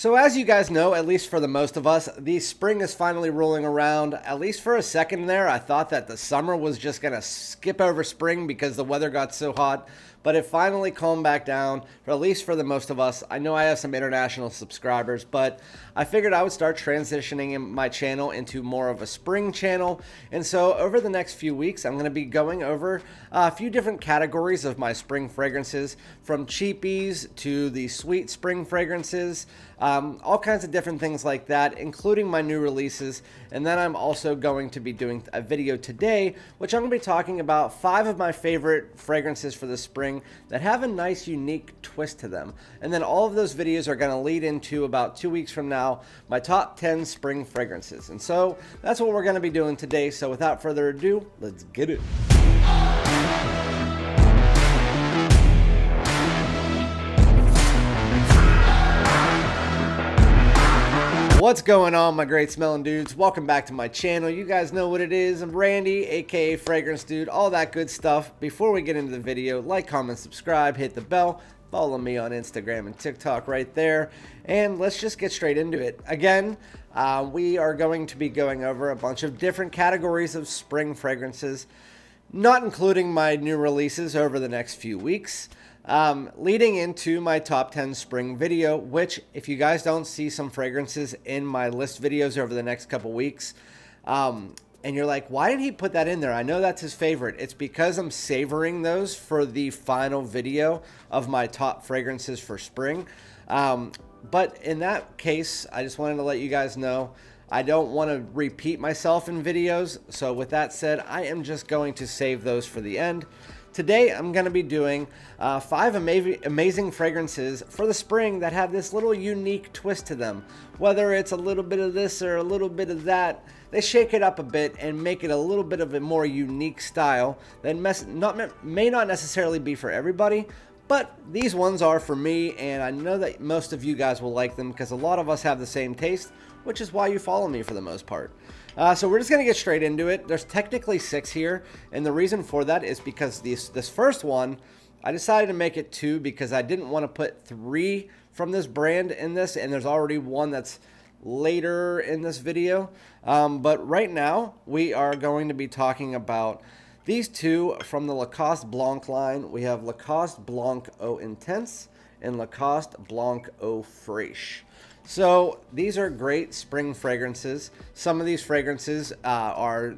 So as you guys know, at least for the most of us, the spring is finally rolling around. At least for a second there, I thought that the summer was just going to skip over spring because the weather got so hot, but it finally calmed back down, for at least for the most of us. I know I have some international subscribers, but I figured I would start transitioning my channel into more of a spring channel. And so over the next few weeks, I'm going to be going over a few different categories of my spring fragrances, from cheapies to the sweet spring fragrances, all kinds of different things like that, including my new releases. And then I'm also going to be doing a video today, which I'm going to be talking about 5 of my favorite fragrances for the spring that have a nice, unique twist to them. And then all of those videos are going to lead into, about 2 weeks from now, my top 10 spring fragrances. And so that's what we're going to be doing today. So without further ado, let's get it. What's going on, my great smelling dudes? Welcome back to my channel. You guys know what it is. I'm Randy, aka FragranceDoud, all that good stuff. Before we get into the video, like, comment, subscribe, hit the bell, follow me on Instagram and TikTok right there, and let's just get straight into it. Again, we are going to be going over a bunch of different categories of spring fragrances, not including my new releases over the next few weeks. Leading into my top 10 spring video, which, if you guys don't see some fragrances in my list videos over the next couple weeks, and you're like, why did he put that in there? I know that's his favorite. It's because I'm savoring those for the final video of my top fragrances for spring. But in that case, I just wanted to let you guys know I don't want to repeat myself in videos. So with that said, I am just going to save those for the end. Today, I'm going to be doing 5 amazing fragrances for the spring that have this little unique twist to them. Whether it's a little bit of this or a little bit of that, they shake it up a bit and make it a little bit of a more unique style that may not necessarily be for everybody, but these ones are for me, and I know that most of you guys will like them because a lot of us have the same taste, which is why you follow me for the most part. So we're just going to get straight into it. There's technically 6 here, and the reason for that is because this first one, I decided to make it 2 because I didn't want to put 3 from this brand in this, and there's already one that's later in this video. But right now, we are going to be talking about these 2 from the Lacoste Blanc line. We have Lacoste Blanc Eau Intense and Lacoste Blanc Eau Fraiche. So these are great spring fragrances. Some of these fragrances are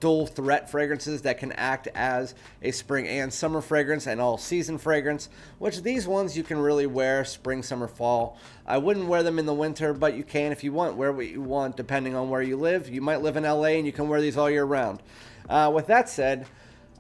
dual threat fragrances that can act as a spring and summer fragrance and all season fragrance, which these ones you can really wear spring, summer, fall. I wouldn't wear them in the winter, but you can if you want. Wear what you want depending on where you live. You might live in LA and you can wear these all year round. With that said,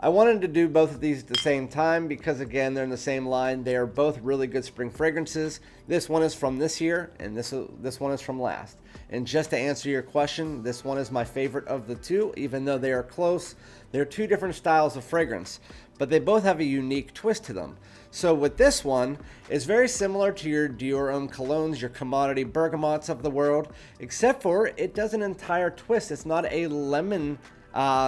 I wanted to do both of these at the same time because, again, they're in the same line. They are both really good spring fragrances. This one is from this year, and this one is from last. And just to answer your question, this one is my favorite of the 2, even though they are close. They're 2 different styles of fragrance, but they both have a unique twist to them. So with this one, it's very similar to your Dior Homme colognes, your commodity bergamots of the world, except for it does an entire twist. It's not a lemon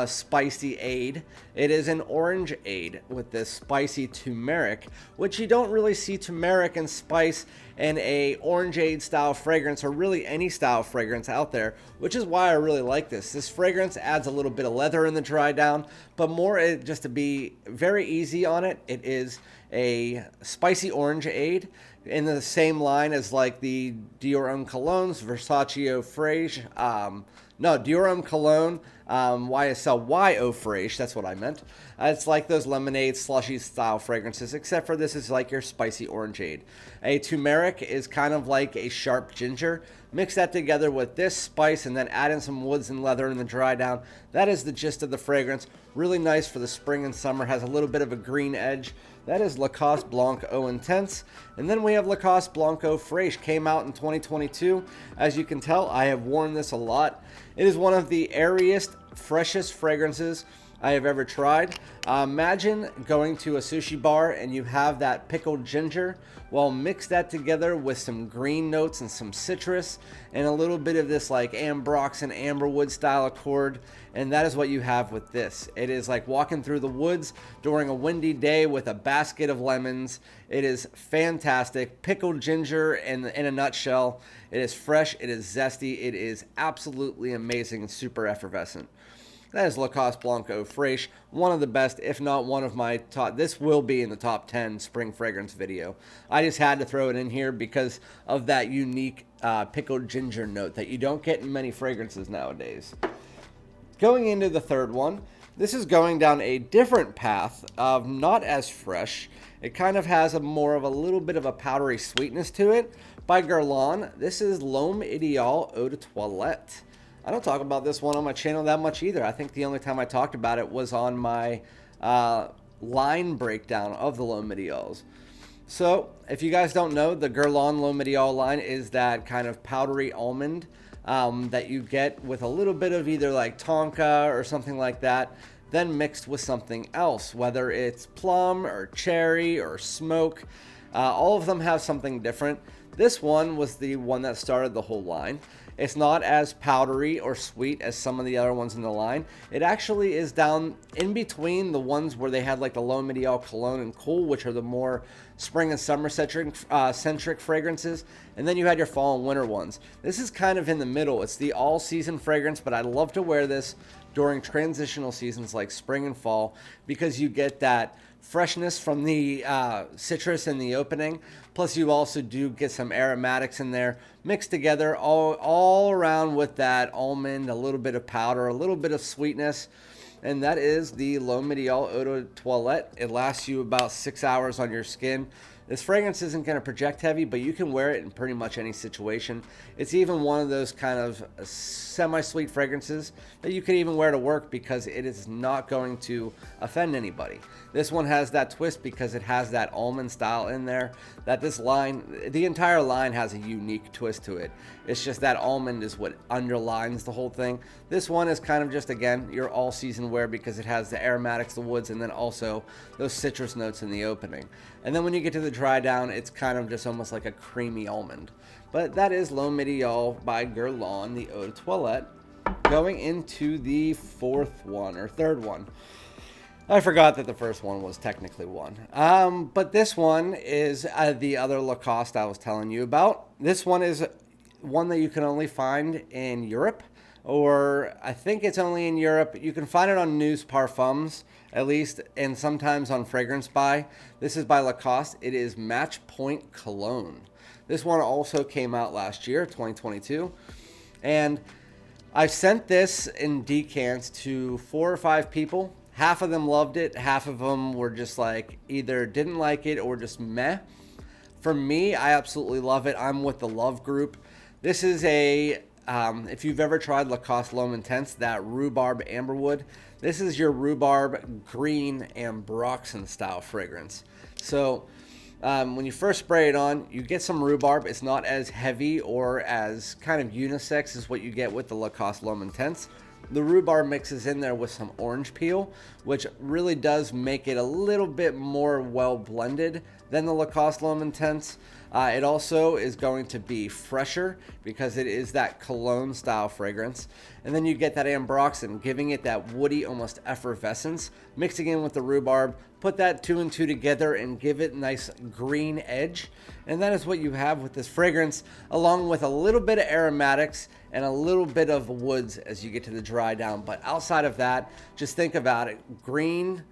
spicy aid. It is an orange aid with this spicy turmeric, which you don't really see turmeric and spice in a orangeade style fragrance, or really any style fragrance out there, which is why I really like this. This fragrance adds a little bit of leather in the dry down, but more just to be very easy on it, it is a spicy orange aid in the same line as like the Dior Homme colognes, Versace Eau Fraiche, Dior Homme Cologne, YSL Eau Fraiche, that's what I meant. It's like those lemonade, slushy style fragrances, except for this is like your spicy orangeade. A turmeric is kind of like a sharp ginger. Mix that together with this spice and then add in some woods and leather in the dry down. That is the gist of the fragrance. Really nice for the spring and summer. Has a little bit of a green edge. That is Lacoste Blanc Eau Intense. And then we have Lacoste Blanc Eau Fraiche. Came out in 2022. As you can tell, I have worn this a lot. It is one of the airiest, freshest fragrances I have ever tried. Imagine going to a sushi bar and you have that pickled ginger. Well, mix that together with some green notes and some citrus and a little bit of this like ambrox and amberwood style accord, and that is what you have with this. It is like walking through the woods during a windy day with a basket of lemons. It is fantastic. Pickled ginger in a nutshell. It is fresh, it is zesty, it is absolutely amazing and super effervescent. That is Lacoste Blanc Eau Fraiche, one of the best, if not one of my top. This will be in the top 10 spring fragrance video. I just had to throw it in here because of that unique pickled ginger note that you don't get in many fragrances nowadays. Going into the third one, this is going down a different path of not as fresh. It kind of has a little bit of a powdery sweetness to it. By Guerlain, this is L'HOMME EDP Eau de Toilette. I don't talk about this one on my channel that much either. I think the only time I talked about it was on my line breakdown of the L'HOMME EDPs. So, if you guys don't know, the Guerlain L'HOMME EDP line is that kind of powdery almond that you get with a little bit of either like tonka or something like that, then mixed with something else, whether it's plum or cherry or smoke. All of them have something different. This one was the one that started the whole line. It's not as powdery or sweet as some of the other ones in the line. It actually is down in between the ones where they had like the L'HOMME EDP Cologne and Cool, which are the more spring and summer centric fragrances. And then you had your fall and winter ones. This is kind of in the middle. It's the all season fragrance, but I love to wear this during transitional seasons like spring and fall because you get that freshness from the citrus in the opening. Plus you also do get some aromatics in there mixed together all around with that almond, a little bit of powder, a little bit of sweetness. And that is the L'HOMME EDP Eau de Toilette. It lasts you about 6 hours on your skin. This fragrance isn't going to project heavy, but you can wear it in pretty much any situation. It's even one of those kind of semi-sweet fragrances that you can even wear to work because it is not going to offend anybody. This one has that twist because it has that almond style in there. That this line, the entire line has a unique twist to it. It's just that almond is what underlines the whole thing. This one is kind of just, again, your all-season wear because it has the aromatics, the woods, and then also those citrus notes in the opening. And then when you get to the dry down, it's kind of just almost like a creamy almond. But that is L'HOMME EDP by Guerlain, the Eau de Toilette. Going into the third one. I forgot that the first one was technically one. But this one is the other Lacoste I was telling you about. This one is one that you can only find in Europe, or I think it's only in Europe. You can find it on News Parfums, at least, and sometimes on Fragrance Buy. This is by Lacoste. It is Match Point Cologne. This one also came out last year, 2022. And I sent this in decants to 4 or 5 people. Half of them loved it. Half of them were just like either didn't like it or just meh. For me, I absolutely love it. I'm with the love group. This is if you've ever tried Lacoste L'HOMME Intense, that rhubarb amberwood, this is your rhubarb green ambroxan style fragrance. So when you first spray it on, you get some rhubarb. It's not as heavy or as kind of unisex as what you get with the Lacoste L'HOMME Intense. The rhubarb mixes in there with some orange peel, which really does make it a little bit more well blended than the Lacoste L'HOMME Intense. It also is going to be fresher because it is that cologne style fragrance. And then you get that ambroxan, giving it that woody, almost effervescence, mixing in with the rhubarb. Put that 2 and 2 together and give it a nice green edge. And that is what you have with this fragrance, along with a little bit of aromatics and a little bit of woods as you get to the dry down. But outside of that, just think about it. Green,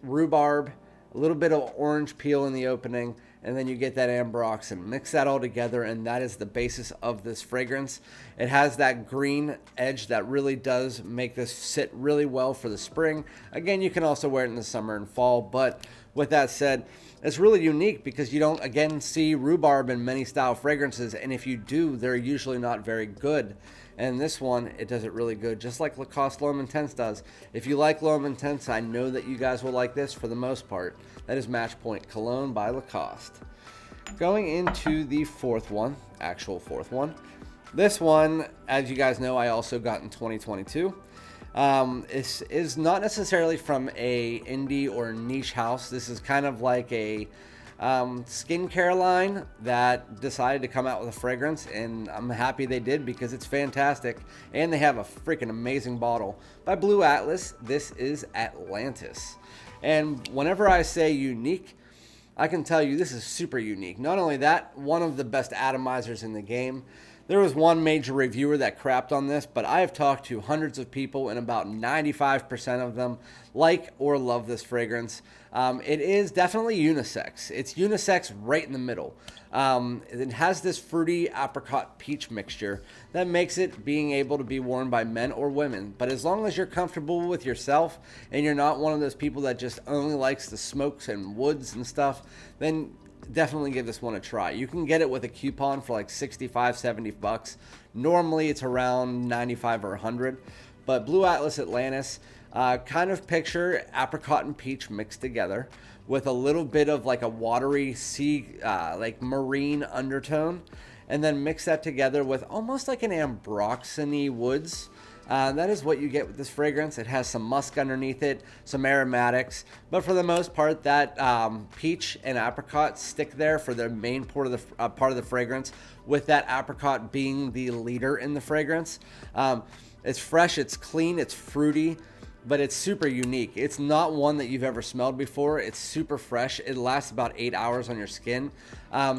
rhubarb, a little bit of orange peel in the opening, and then you get that ambroxan. Mix that all together, and that is the basis of this fragrance. It has that green edge that really does make this sit really well for the spring. Again, you can also wear it in the summer and fall, but with that said, it's really unique because you don't, again, see rhubarb in many style fragrances, and if you do, they're usually not very good. And this one, it does it really good, just like Lacoste L'HOMME Intense does. If you like L'HOMME Intense, I know that you guys will like this for the most part. That is Match Point Cologne by Lacoste. Going into the fourth one. This one, as you guys know, I also got in 2022. is not necessarily from a indie or niche house. This is kind of like a skincare line that decided to come out with a fragrance, and I'm happy they did because it's fantastic, and they have a freaking amazing bottle. By Blu Atlas, this is Atlantis. And whenever I say unique, I can tell you this is super unique. Not only that, one of the best atomizers in the game. There was one major reviewer that crapped on this, but I have talked to hundreds of people, and about 95% of them like or love this fragrance. It is definitely unisex. It's unisex right in the middle. It has this fruity apricot peach mixture that makes it being able to be worn by men or women. But as long as you're comfortable with yourself and you're not one of those people that just only likes the smokes and woods and stuff, then definitely give this one a try. You can get it with a coupon for like 65, 70 bucks. Normally it's around 95 or 100. But Blu Atlas Atlantis, kind of picture apricot and peach mixed together with a little bit of like a watery sea, like marine undertone. And then mix that together with almost like an ambroxany woods. That is what you get with this fragrance. It has some musk underneath it, some aromatics, but for the most part, that peach and apricot stick there for the main part of the fragrance, with that apricot being the leader in the fragrance. It's fresh, it's clean, it's fruity, but it's super unique. It's not one that you've ever smelled before. It's super fresh. It lasts about 8 hours on your skin.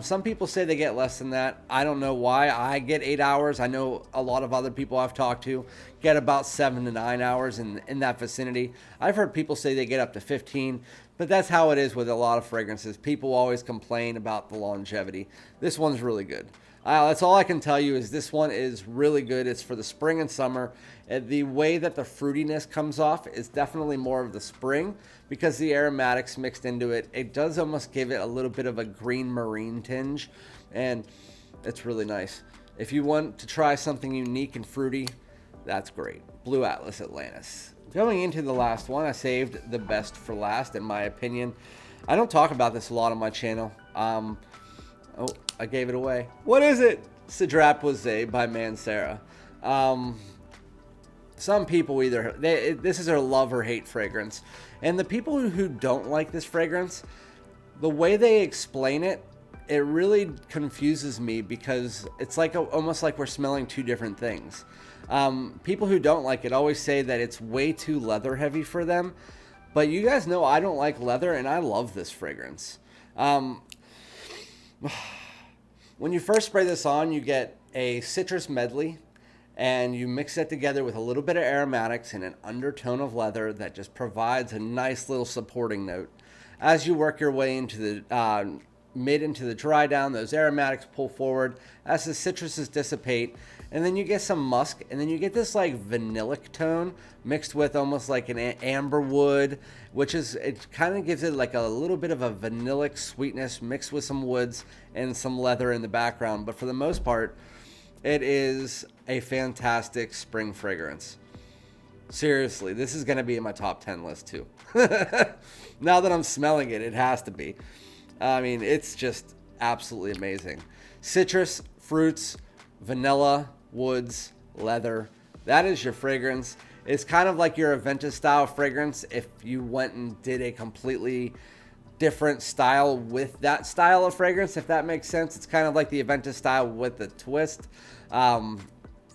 Some people say they get less than that. I don't know why. I get 8 hours. I know a lot of other people I've talked to get about 7 to 9 hours in that vicinity. I've heard people say they get up to 15, but that's how it is with a lot of fragrances. People always complain about the longevity. This one's really good. That's all I can tell you is this one is really good. It's for the spring and summer. The way that the fruitiness comes off is definitely more of the spring because the aromatics mixed into it. It does almost give it a little bit of a green marine tinge, and it's really nice. If you want to try something unique and fruity, that's great. Blu Atlas Atlantis. Going into the last one, I saved the best for last, in my opinion. I don't talk about this a lot on my channel. Oh, I gave it away. What is it? Cedrat Boise by Mancera. Some people this is their love or hate fragrance. And the people who don't like this fragrance, the way they explain it, it really confuses me because it's like almost like we're smelling two different things. People who don't like it always say that it's way too leather heavy for them. But you guys know I don't like leather, and I love this fragrance. When you first spray this on, you get a citrus medley, and you mix it together with a little bit of aromatics and an undertone of leather that just provides a nice little supporting note. As you work your way into the into the dry down, those aromatics pull forward as the citruses dissipate, and then you get some musk, and then you get this like vanillic tone mixed with almost like an amber wood, which is, it kind of gives it like a little bit of a vanillic sweetness mixed with some woods and some leather in the background. But for the most part, it is a fantastic spring fragrance. Seriously, this is going to be in my top 10 list too. Now that I'm smelling it, it has to be. I mean, it's just absolutely amazing. Citrus, fruits, vanilla, woods, leather. That is your fragrance. It's kind of like your Aventus style fragrance if you went and did a completely different style with that style of fragrance, if that makes sense. It's kind of like the Aventus style with a twist.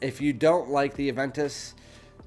If you don't like the Aventus,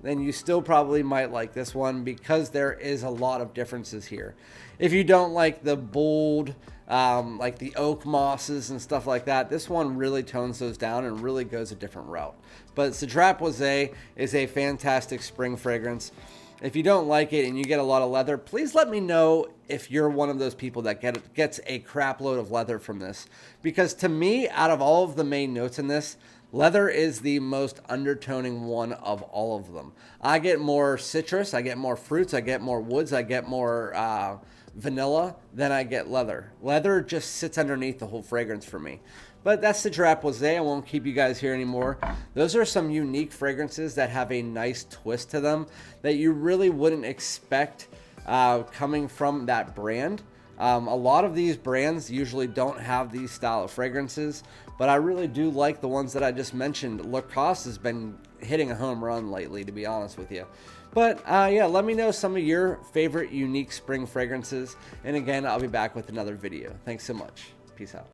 then you still probably might like this one because there is a lot of differences here. If you don't like the bold, like the oak mosses and stuff like that, this one really tones those down and really goes a different route. But Cedrat Boise is a fantastic spring fragrance. If you don't like it and you get a lot of leather, please let me know if you're one of those people that gets a crap load of leather from this. Because to me, out of all of the main notes in this, leather is the most undertoning one of all of them. I get more citrus, I get more fruits, I get more woods, I get more vanilla than I get leather. Leather just sits underneath the whole fragrance for me. But that's Cedrat Boise. I won't keep you guys here anymore. Those are some unique fragrances that have a nice twist to them that you really wouldn't expect coming from that brand. A lot of these brands usually don't have these style of fragrances, but I really do like the ones that I just mentioned. Lacoste has been hitting a home run lately, to be honest with you. But yeah, let me know some of your favorite unique spring fragrances. And again, I'll be back with another video. Thanks so much. Peace out.